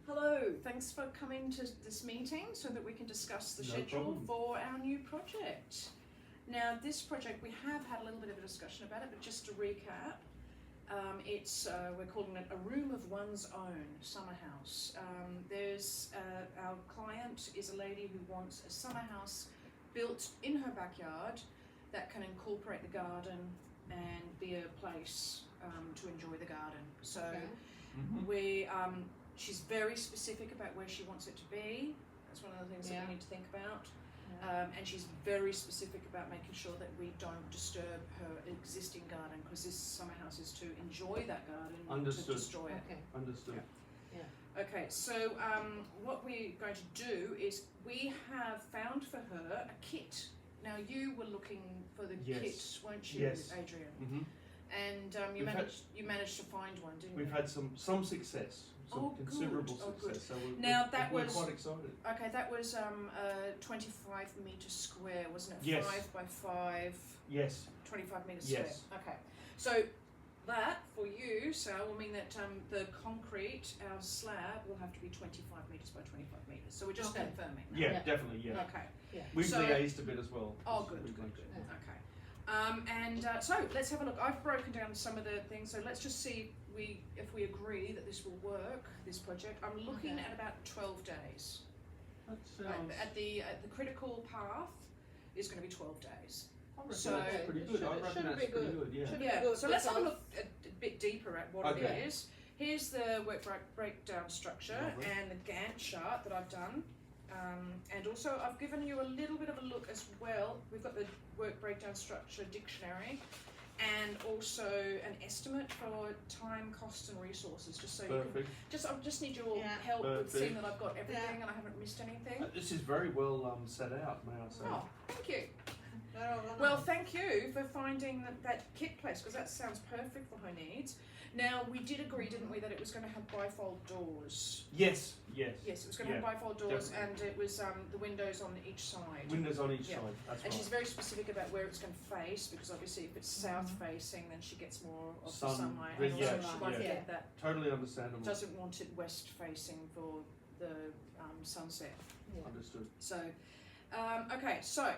Hello, thanks for coming to this meeting so that we can discuss the schedule for our new project. Now, this project, we have had a little bit of a discussion about it, but just to recap, we're calling it A Room of One's Own, Summerhouse. Our client is a lady who wants a summer house built in her backyard that can incorporate the garden and be a place to enjoy the garden. So she's very specific about where she wants it to be. That's one of the things that we need to think about. And she's very specific about making sure that we don't disturb her existing garden, because this summer house is to enjoy that garden, not to destroy it. Okay. Understood. Yeah. Okay, so what we're going to do is we have found for her a kit. Now, you were looking for the kit, weren't you, Adrian? Mm-hmm. And you managed to find one, didn't you? We've had some success, considerable success. So we're quite excited. Okay, that was 25 metres square, wasn't it? Yes. 5 by 5. Yes. 25 metres Yes. square. Okay, so that for you, Sal, will mean that the concrete, our slab, will have to be 25 metres by 25 metres. So we're just confirming. Yeah, definitely. Yeah. Okay. Yeah. We've liaised a bit as well. Oh, good. Okay. So let's have a look. I've broken down some of the things. So let's just see if we agree that this will work. This project. I'm looking at about 12 days. That sounds. At the critical path is going to be 12 days. So that's pretty good. I reckon that's pretty good. Yeah. So let's have a look a bit deeper at what it is. Here's the work breakdown structure and the Gantt chart that I've done. And also I've given you a little bit of a look as well. We've got the work breakdown structure dictionary and also an estimate for time, costs and resources, just so you can, I just need your help with seeing that I've got everything and I haven't missed anything. This is very well set out, may I say. Oh, thank you. Well, thank you for finding that kit place, because that sounds perfect for her needs. Now, we did agree, didn't we, that it was going to have bifold doors? Yes. Yes, it was going to have bifold doors, and it was the windows on each side. Windows on each side, that's and right. she's very specific about where it's going to face, because obviously if it's south facing, then she gets more of the sunlight, and also she won't get that. Totally understandable. Doesn't want it west facing for the sunset. Yeah. Understood. So, okay, so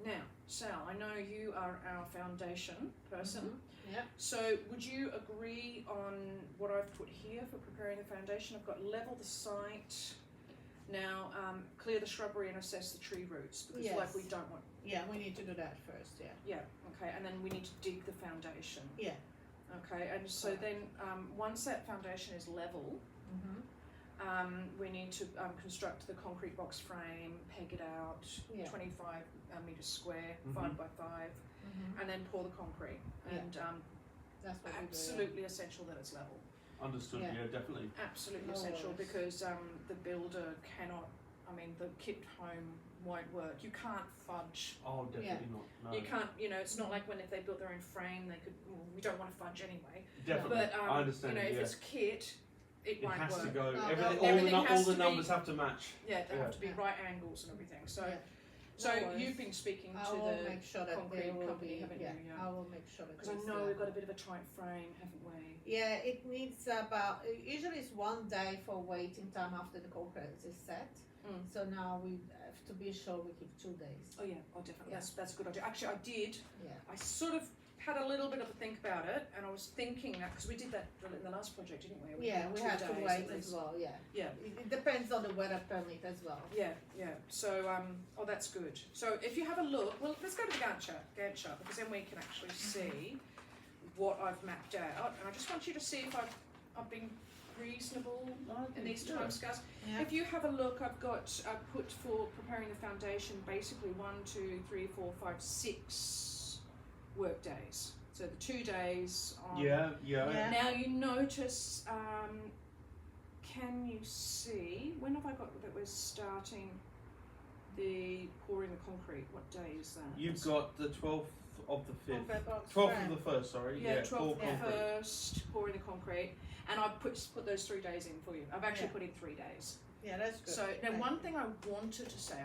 now, Sal, I know you are our foundation person. Yeah. So would you agree on what I've put here for preparing the foundation? I've got level the site. Now, clear the shrubbery and assess the tree roots, because like we don't want... Yeah, we need to do that first, Yeah, okay, and then we need to dig the foundation. Yeah. Okay, and so then once that foundation is level, we need to construct the concrete box frame, peg it out, 25 metres square, 5 by 5, and then pour the concrete. And that's what absolutely essential that it's level. Understood, yeah, definitely. Absolutely essential, because the builder cannot, the kit home won't work. You can't fudge. Oh, definitely not. No. You can't, it's not like if they built their own frame, they could, we don't want to fudge anyway. Definitely, but, I understand, if it's kit, it won't has work. to go, everything all the numbers have to match. Yeah, they have to be right angles and everything. So, you've been speaking to the make sure that concrete company, haven't you? I will make sure that. Because I know we've got a bit of a tight frame, haven't we? Yeah, it needs usually it's 1 day for waiting time after the concrete is set. So now we have to be sure we keep 2 days. Oh yeah, definitely. That's a good idea. Actually, I did. Yeah. I sort of had a little bit of a think about it, and I was thinking that because we did that in the last project, didn't we? We had to wait as well. Yeah. It depends on the weather permit as well. Yeah. So that's good. So if you have a look, well, let's go to the Gantt chart, because then we can actually see what I've mapped out, and I just want you to see if I've been reasonable in these timescales. Yeah. If you have a look, I've put for preparing the foundation basically 1, 2, 3, 4, 5, 6 work days. So the 2 days on. Yeah. Now you notice, can you see, when have I got that we're starting the pouring the concrete? What day is that? You've got the 12th of the 5th. 12th of the 1st, sorry. Yeah, 12th of the 1st, pouring the concrete. And I've put those 3 days in for you. I've actually put in 3 days. Yeah, that's good. So now one thing I wanted to say,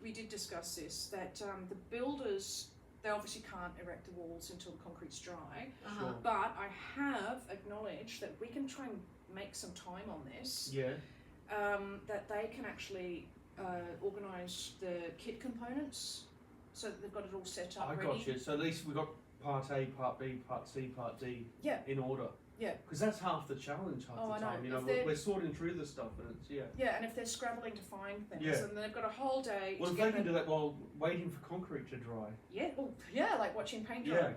we did discuss this, that the builders, they obviously can't erect the walls until the concrete's dry. Sure. But I have acknowledged that we can try and make some time on this. Yeah. that they can actually organise the kit components so that they've got it all set up ready. I got you. So at least we've got part A, part B, part C, part D in order. Yeah. Because that's half the challenge half the time. I know. You know, we're sorting through the stuff and it's, Yeah, and if they're scrabbling to find things and they've got a whole day well, to if get they can do that while waiting for concrete to dry. Yeah, like watching paint dry. Yeah.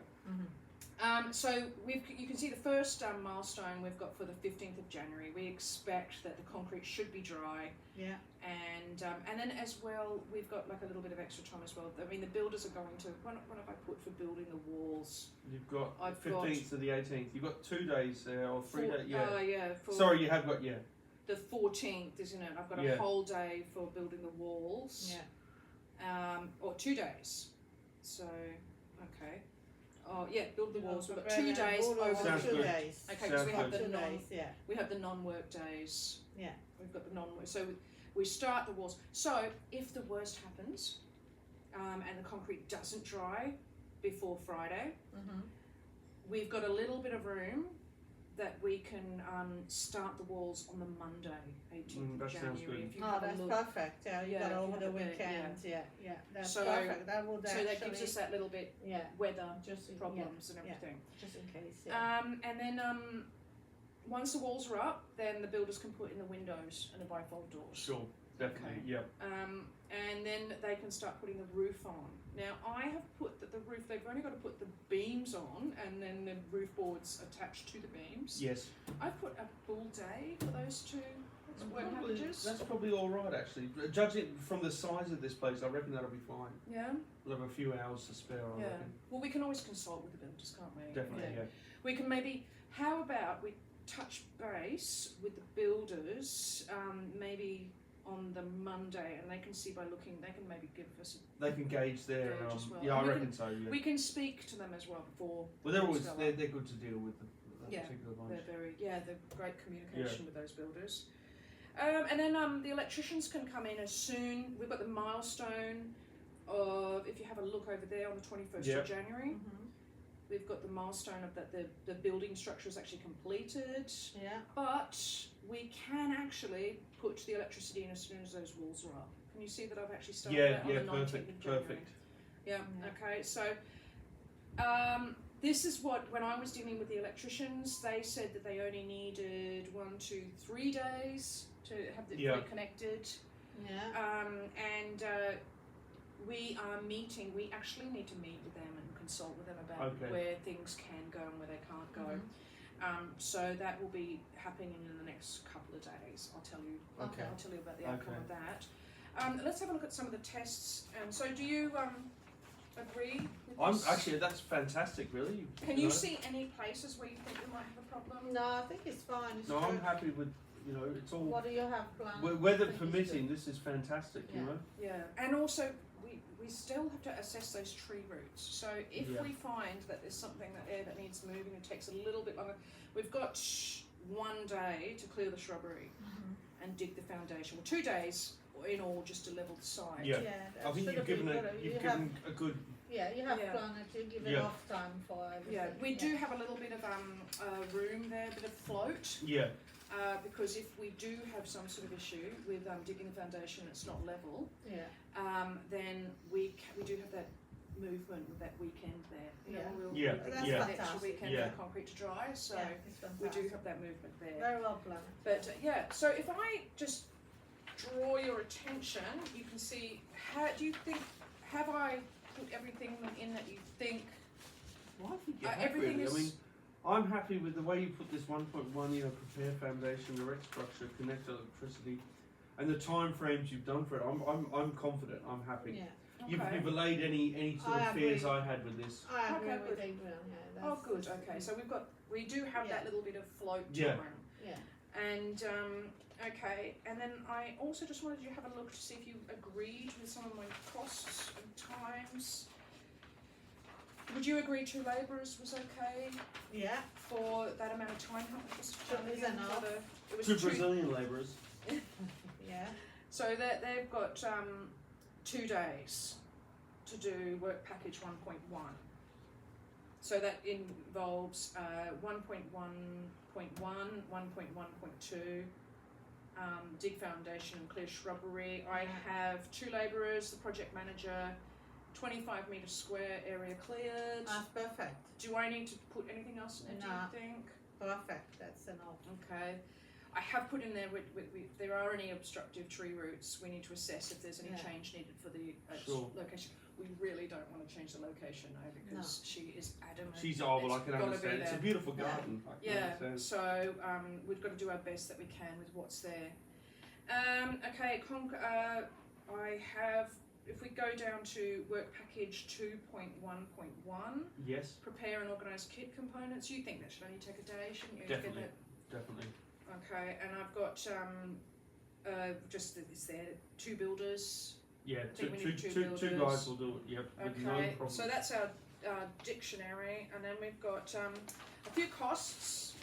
So you can see the first milestone we've got for the 15th of January. We expect that the concrete should be dry. Yeah. And then as well, we've got like a little bit of extra time as well. I mean, the builders are going to, what have I put for building the walls? You've got 15th to the 18th. You've got 2 days there, or 3 days. Sorry, you have got, the 14th, isn't it? I've got a whole day for building the walls. Yeah. Or 2 days. So, okay. Oh yeah, build the walls. We've got 2 days over. Sounds 2 good. days. Okay, because we have the 2 days. Yeah. we have the non-work days. Yeah. We've got the non-work. So we start the walls. So if the worst happens, and the concrete doesn't dry before Friday, we've got a little bit of room that we can start the walls on the Monday, 18th of January. If you have that's a look. perfect. Yeah, you got over the weekend. Yeah, that's perfect. That would so that gives us that little bit weather problems and everything. Just in case. And then once the walls are up, then the builders can put in the windows and the bifold doors. Sure, definitely, And then they can start putting the roof on. Now I have put that the roof, they've only got to put the beams on and then the roof boards attached to the beams. Yes. I've put a full day for those two work packages. That's probably alright actually. Judging from the size of this place, I reckon that'll be fine. Yeah? We'll have a few hours to spare, I reckon. Well, we can always consult with the builders, can't we? Definitely, yeah. We can maybe, how about we touch base with the builders, maybe on the Monday, and they can see by looking, they can maybe give us They can gauge their, as well. I reckon so, yeah. We can speak to them as well before. Well, they're always, they're good to deal with, that particular bunch. They're great communication with those builders. And then the electricians can come in as soon, we've got the milestone of, if you have a look over there on the 21st of January, we've got the milestone of that the building structure is actually completed. Yeah. But we can actually put the electricity in as soon as those walls are up. Can you see that I've actually started that on the 19th of January? Perfect. Yeah, okay, so this is what, when I was dealing with the electricians, they said that they only needed 1, 2, 3 days to have it fully connected. Yeah. And we are meeting, we actually need to meet with them and consult with them about where things can go and where they can't go. So that will be happening in the next couple of days. I'll tell you. Okay. I'll tell you about the outcome of that. Let's have a look at some of the tests. So, do you agree with this? Actually, that's fantastic. Really. Can you see any places where you think we might have a problem? No, I think it's fine. It's I'm happy with. It's all. What do you have planned? Weather permitting, this is fantastic. You know. Yeah, and also we still have to assess those tree roots. So if we find that there's something that needs moving and takes a little bit longer, we've got 1 day to clear the shrubbery and dig the foundation. Well, 2 days in all just to level the side. Yeah, I think you've given a good. Yeah, you have planned it. You give enough time for everything. Yeah, we do have a little bit of room there, a bit of float. Yeah. Because if we do have some sort of issue with digging the foundation, it's not level. Yeah. Then we do have that movement with that weekend there. That's extra fantastic. weekend for the concrete to dry, so we do have that movement there. Very well planned. But so if I just draw your attention, you can see. How do you think? Have I put everything in that you think? Well, I think everything is. I mean, I'm happy with the way you put this 1.1, prepare foundation, erect structure, connect electricity, and the time frames you've done for it. I'm confident. I'm happy. Yeah. You've allayed any sort of fears I had with this. I agree with Adrian. Oh, good. Okay, so we do have that little bit of float time. Yeah. And okay, and then I also just wanted you to have a look to see if you agreed with some of my costs and times. Would you agree 2 labourers was okay? Yeah. For that amount of time? How much was Is enough? It was 2 Brazilian labourers. Yeah. So they've got 2 days to do work package 1.1. So that involves 1.1.1, 1.1.2, dig foundation and clear shrubbery. I Yeah. have 2 labourers, the project manager, 25 metre square area cleared. That's perfect. Do I need to put anything else in there, No. do you think? Perfect. That's enough. Okay. I have put in there, if there are any obstructive tree roots, we need to assess if there's any Yeah. change needed for the Sure. location. We really don't want to change the location though, because she is adamant. She's that well, I it's can gotta be understand. It's a there. beautiful Yeah. garden. I can Yeah, understand. so we've got to do our best that we can with what's there. Okay, I have, if we go down to work package 2.1.1, Yes, prepare and organise kit components. You think that should only take a day, shouldn't you? Definitely. Get definitely. that- Okay, and I've got just it's there, 2 builders. Yeah, think we two need 2 guys builders. will do it. Yep, with no Okay, problem. so that's our dictionary, and then we've got a few costs.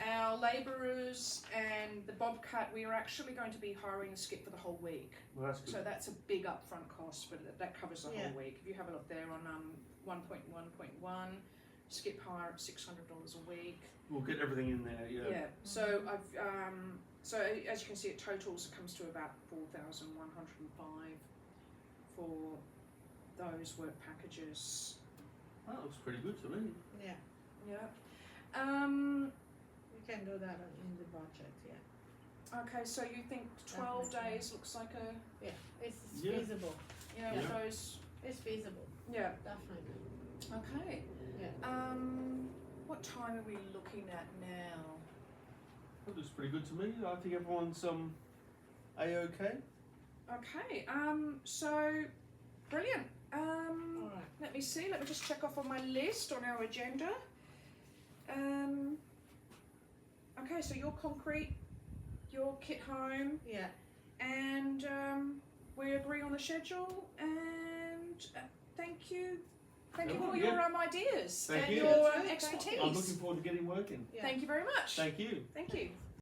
Our labourers and the bobcat, we are actually going to be hiring a skip for the whole week. Well, that's good. So that's a big upfront cost, but that covers the Yeah. whole week. If you have a look there on 1.1.1, skip hire at $600 a week. We'll get everything in there. Yeah. Yeah. So I've so as you can see, it totals, it comes to about 4,105 for those work packages. That looks pretty good to me. Yeah. Yeah. We can do that in the budget. Yeah. Okay. So you think 12 Definitely. days looks like a Yeah. It's Yeah. feasible. with Yeah. those. It's feasible. Yeah. Definitely. Okay. Yeah. What time are we looking at now? That looks pretty good to me. I think everyone's a-okay. Okay. So brilliant. All right. Let me see. Let me just check off on my list on our agenda. Okay. So your concrete, your kit home, Yeah. and we agree on the schedule. And thank you. Thank you for Yeah. your ideas Thank and you. your Thank you. expertise. I'm looking forward to getting working. Yeah. Thank you very much. Thank you. Thank you.